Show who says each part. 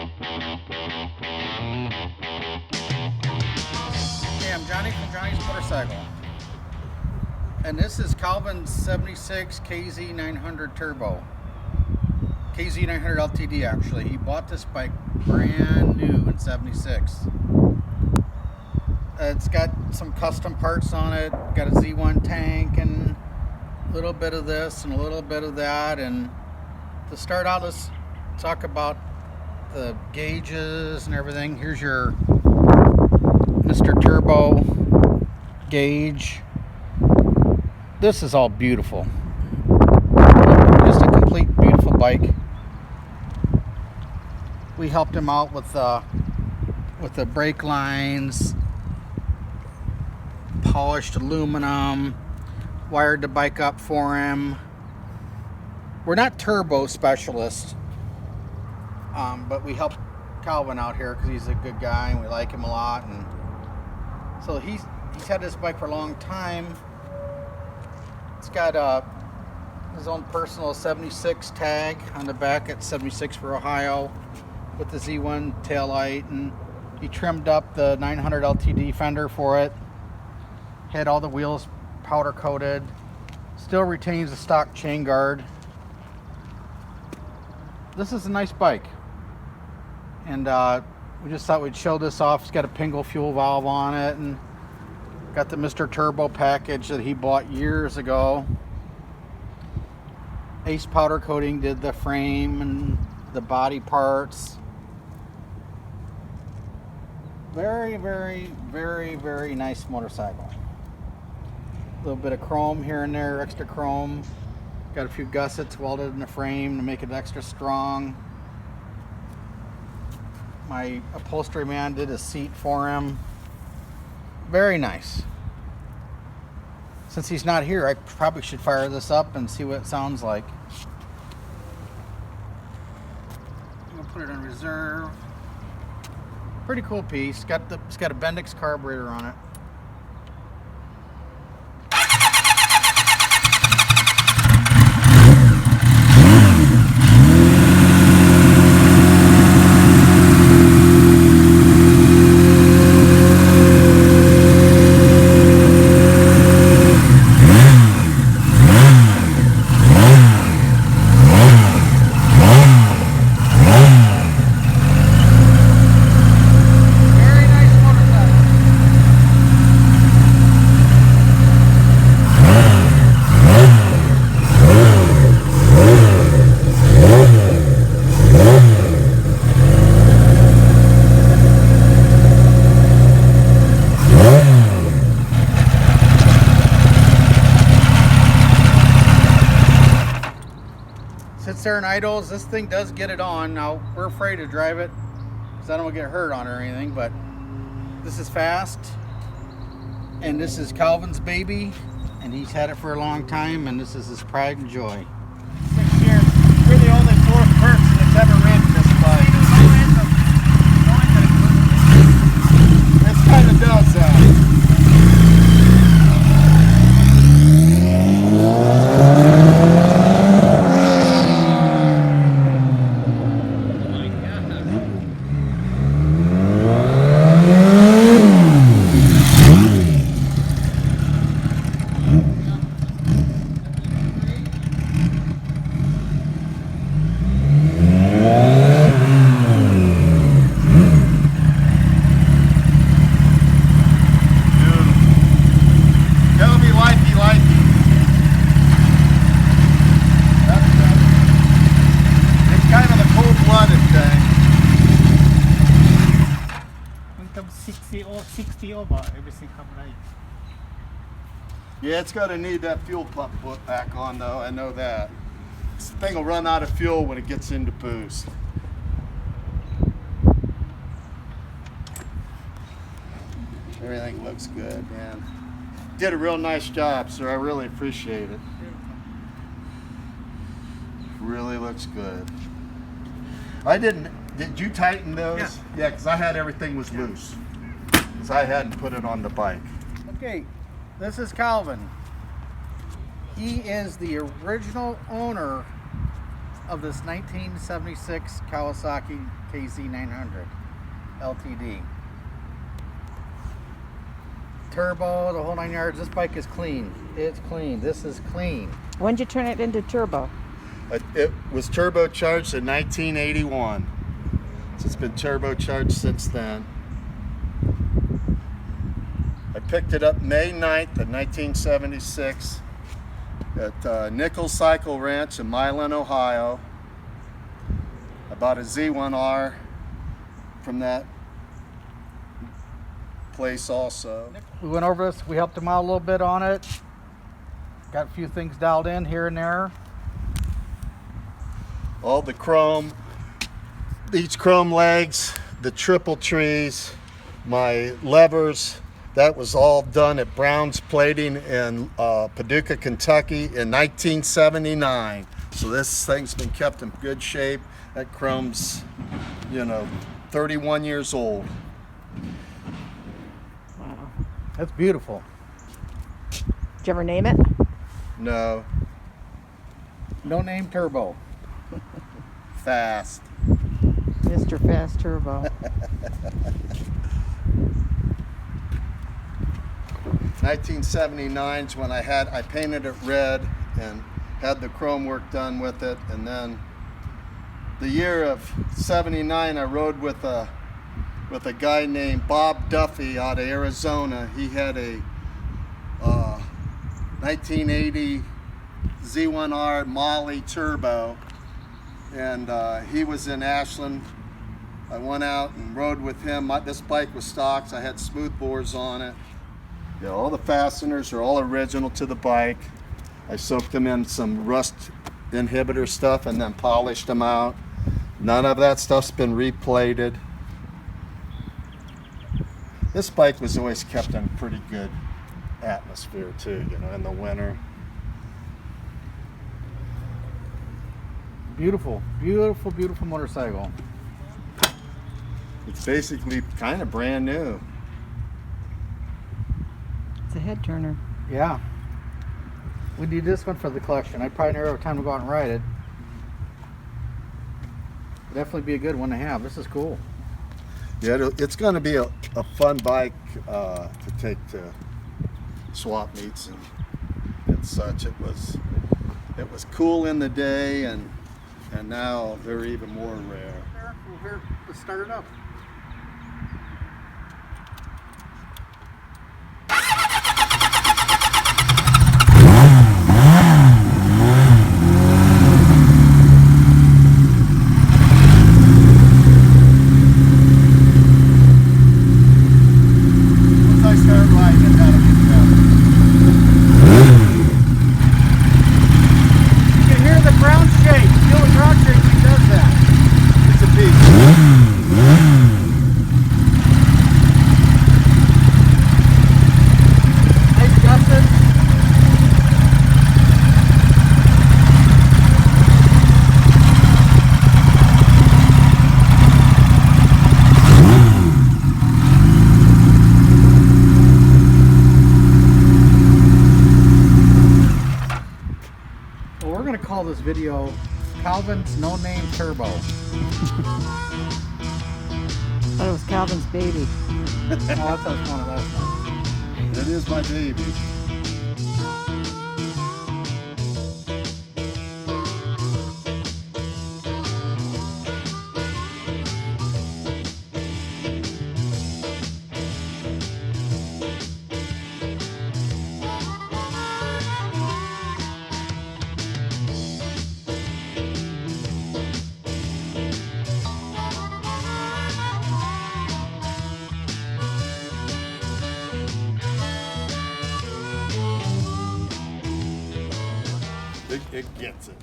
Speaker 1: Hey, I'm Johnny from Johnny's Motorcycle, and this is Calvin's 76 KZ900 Turbo. KZ900 LTD actually. He bought this bike brand new in 76. It's got some custom parts on it, got a Z1 tank and a little bit of this and a little bit of that. And to start out, let's talk about the gauges and everything. Here's your Mr. Turbo gauge. This is all beautiful. Just a complete beautiful bike. We helped him out with the brake lines, polished aluminum, wired the bike up for him. We're not turbo specialists, but we helped Calvin out here because he's a good guy and we like him a lot. And so he's had this bike for a long time. It's got his own personal 76 tag on the back at 76 for Ohio with the Z1 taillight, and he trimmed up the 900 LTD fender for it. Had all the wheels powder coated. Still retains the stock chain guard. This is a nice bike, and we just thought we'd show this off. It's got a Pingle fuel valve on it, and got the Mr. Turbo package that he bought years ago. Ace powder coating did the frame and the body parts. Very, very, very, very nice motorcycle. A little bit of chrome here and there, extra chrome. Got a few gussets welded in the frame to make it extra strong. My upholstery man did a seat for him. Very nice. Since he's not here, I probably should fire this up and see what it sounds like. I'm gonna put it on reserve. Pretty cool piece. It's got a Bendix carburetor on it. Sits there and idles. This thing does get it on. Now, we're afraid to drive it because I don't want to get hurt on it or anything, but this is fast, and this is Calvin's baby, and he's had it for a long time, and this is his pride and joy.
Speaker 2: 6 years. We're the only 4 person that's ever ridden this bike. This kind of does that.
Speaker 3: Come 60 over, everything come right.
Speaker 2: Yeah, it's going to need that fuel pump put back on though, I know that. This thing will run out of fuel when it gets into boost. Everything looks good, man. Did a real nice job, sir. I really appreciate it. Really looks good. Did you tighten those? Yeah, because I had everything was loose. Because I hadn't put it on the bike.
Speaker 1: Okay, this is Calvin. He is the original owner of this 1976 Kawasaki KZ900 LTD. Turbo, the whole 9 yards. This bike is clean. It's clean. This is clean.
Speaker 4: When'd you turn it into turbo?
Speaker 2: It was turbocharged in 1981. So it's been turbocharged since then. I picked it up May 9th of 1976 at Nickel Cycle Ranch in Milan, Ohio. I bought a Z1R from that place also.
Speaker 1: We went over this. We helped him out a little bit on it. Got a few things dialed in here and there.
Speaker 2: All the chrome, these chrome legs, the triple trees, my levers, that was all done at Brown's Plating in Paducah, Kentucky in 1979. So this thing's been kept in good shape. That chrome's, 31 years old.
Speaker 4: Wow.
Speaker 1: That's beautiful.
Speaker 4: Did you ever name it?
Speaker 2: No,
Speaker 1: No name turbo.
Speaker 2: fast.
Speaker 4: Mr. Fast Turbo.
Speaker 2: 1979 is when I painted it red and had the chrome work done with it, and then the year of 79 I rode with a guy named Bob Duffy out of Arizona. He had a 1980 Z1R Molly Turbo, and he was in Ashland. I went out and rode with him. This bike was stocks. I had smooth bores on it. Yeah, all the fasteners are all original to the bike. I soaked them in some rust inhibitor stuff and then polished them out. None of that stuff's been replated. This bike was always kept in pretty good atmosphere too, in the winter.
Speaker 1: Beautiful, beautiful, beautiful motorcycle.
Speaker 2: It's basically kind of brand new.
Speaker 4: It's a head turner.
Speaker 1: Yeah. We need this one for the collection. I'd probably never have time to go out and ride it. Definitely be a good one to have. This is cool.
Speaker 2: Yeah, it's going to be a fun bike to take to swap meets and such. It was cool in the day, and now they're even more rare.
Speaker 1: Here, let's start it up.
Speaker 2: Once I start riding it, that'll get better.
Speaker 1: You can hear the ground shake. Feel the ground shake when he does that.
Speaker 2: It's a beast.
Speaker 1: Nice gussets. Well, we're going to call this video Calvin's No Name Turbo.
Speaker 4: Thought it was Calvin's baby.
Speaker 1: Oh, that's how it's going last time.
Speaker 2: It is my baby. It gets it.